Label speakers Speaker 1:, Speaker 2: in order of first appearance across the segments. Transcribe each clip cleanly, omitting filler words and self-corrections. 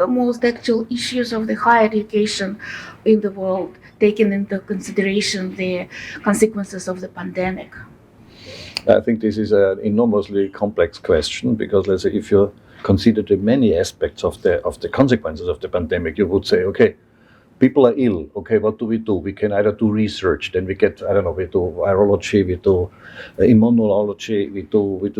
Speaker 1: the most actual issues of the higher education in the world, taking into consideration the consequences of the pandemic?
Speaker 2: I think this is an enormously complex question because, let's say, if you consider the many aspects of the consequences of the pandemic, you would say, okay, people are ill. Okay, what do? We can either do research, then we get, I don't know, we do virology, we do immunology, we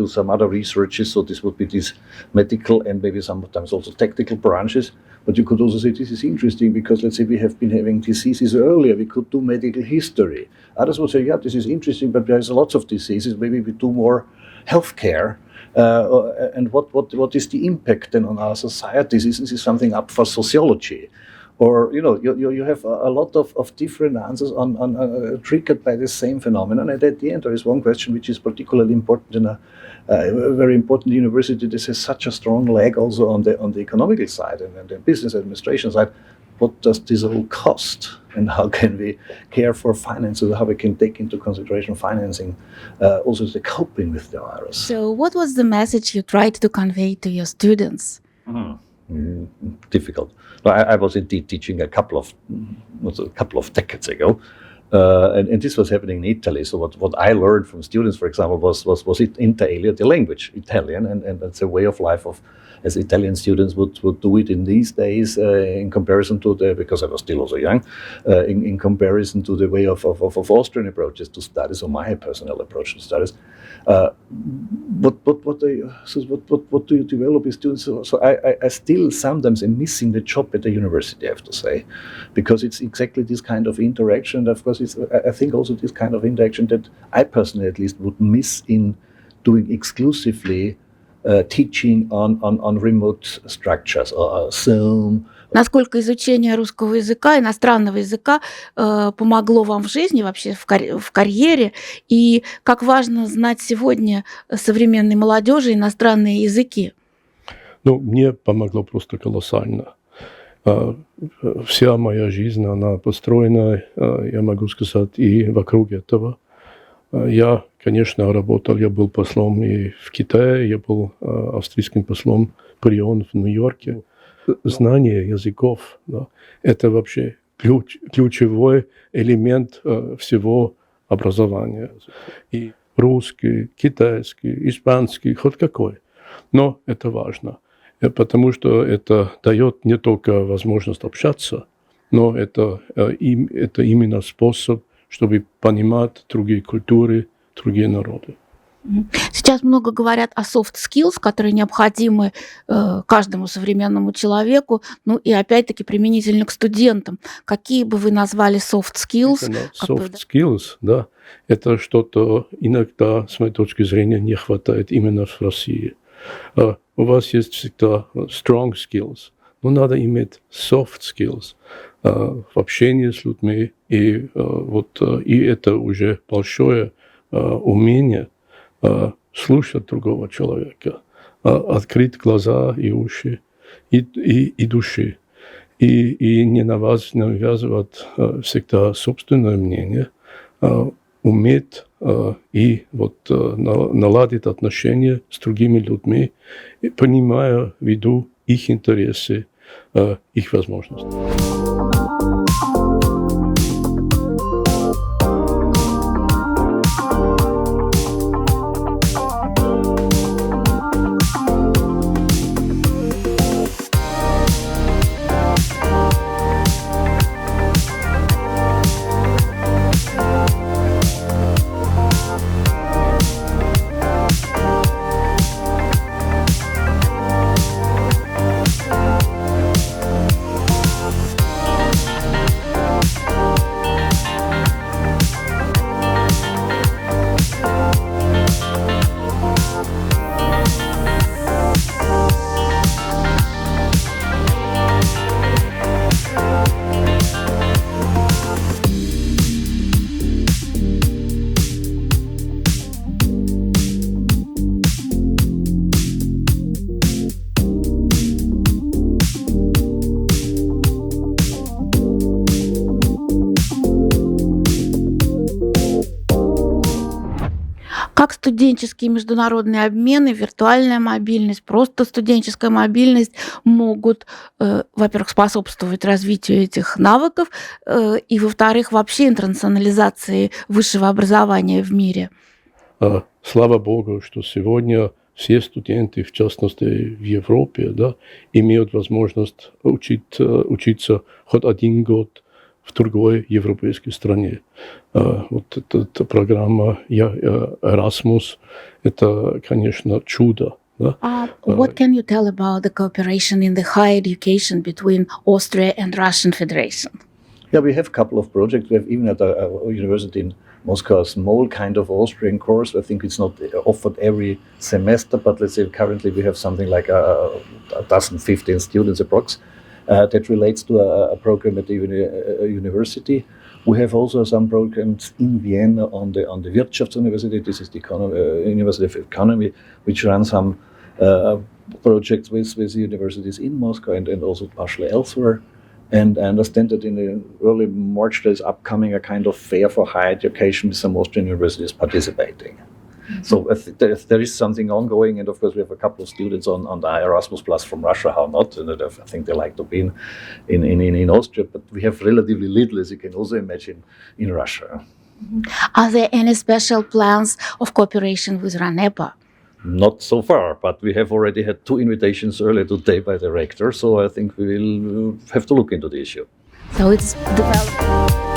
Speaker 2: do some other researches. So this would be these medical and maybe sometimes also technical branches. But you could also say this is interesting because, let's say, we have been having diseases earlier. We could do medical history. Others would say, yeah, this is interesting, but there's lots of diseases. Maybe we do more healthcare. And what is the impact then on our societies? Is this something up for sociology? Or, you have a lot of different answers on triggered by the same phenomenon. And at the end, there is one question which is particularly important in a very important university. This has such a strong leg also on the economical side and the business administration side. What does this all cost? And how can we care for finances? How we can take into consideration financing, also the coping with the virus?
Speaker 1: So what was the message you tried to convey to your students?
Speaker 2: Difficult. I was indeed teaching a couple of decades ago, and this was happening in Italy. So what I learned from students, for example, was it inter alia, the language Italian, and that's a way of life as Italian students would do it in these days in comparison to because I was still also young, in comparison to the way of Austrian approaches to studies, or my personal approach to studies. What do you develop with students? So I still sometimes am missing the job at the university, I have to say, because it's exactly this kind of interaction. And of course, I think also this kind of interaction that I personally at least would miss in doing exclusively teaching on remote structures or Zoom.
Speaker 1: Насколько изучение русского языка, иностранного языка помогло вам в жизни, вообще в карьере, и как важно знать сегодня современной молодежи иностранные языки?
Speaker 3: Мне помогло просто колоссально. Вся моя жизнь, она построена, я могу сказать, и вокруг этого. Я, конечно, работал, я был послом и в Китае, я был австрийским послом при ООН в Нью-Йорке. Знание языков, да, это вообще ключевой элемент всего образования. И русский, китайский, испанский, хоть какой. Но это важно, потому что это дает не только возможность общаться, но это именно способ, чтобы понимать другие культуры, другие народы.
Speaker 1: Сейчас много говорят о soft skills, которые необходимы каждому современному человеку, и опять-таки применительно к студентам. Какие бы вы назвали soft skills?
Speaker 3: Soft skills, да, это что-то иногда, с моей точки зрения, не хватает именно в России. У вас есть всегда strong skills, но надо иметь soft skills в общении с людьми, и это уже большое умение слушать другого человека, открыть глаза и уши, и души, и не навязывать всегда собственное мнение, уметь и наладить отношения с другими людьми, понимая в виду их интересы, их возможности.
Speaker 1: Как студенческие международные обмены, виртуальная мобильность, просто студенческая мобильность могут, во-первых, способствовать развитию этих навыков, и, во-вторых, вообще интернационализации высшего образования в мире?
Speaker 3: Слава Богу, что сегодня все студенты, в частности в Европе, да, имеют возможность учиться хоть 1 год в другой европейской стране. Вот эта программа Erasmus – это, конечно, чудо. Да?
Speaker 1: What can you tell about the cooperation in the higher education between Austria and Russian Federation?
Speaker 2: Yeah, we have a couple of projects. We have even at a university in Moscow a small kind of Austrian course. I think it's not offered every semester, but let's say currently we have something like a dozen, 15 students approx. That relates to a program at the university. We have also some programs in Vienna on the Wirtschaftsuniversity. This is the University of Economy, which runs some projects with universities in Moscow and also partially elsewhere. And I understand that in the early March there is upcoming a kind of fair for higher education with some Austrian universities participating. So there is something ongoing, and of course we have a couple of students on the Erasmus Plus from Russia. How not? And I think they like to be in Austria, but we have relatively little, as you can also imagine, in Russia.
Speaker 1: Are there any special plans of cooperation with RANEPA?
Speaker 2: Not so far, but we have already had 2 invitations earlier today by the rector, so I think we will have to look into the issue.
Speaker 1: So it's developed.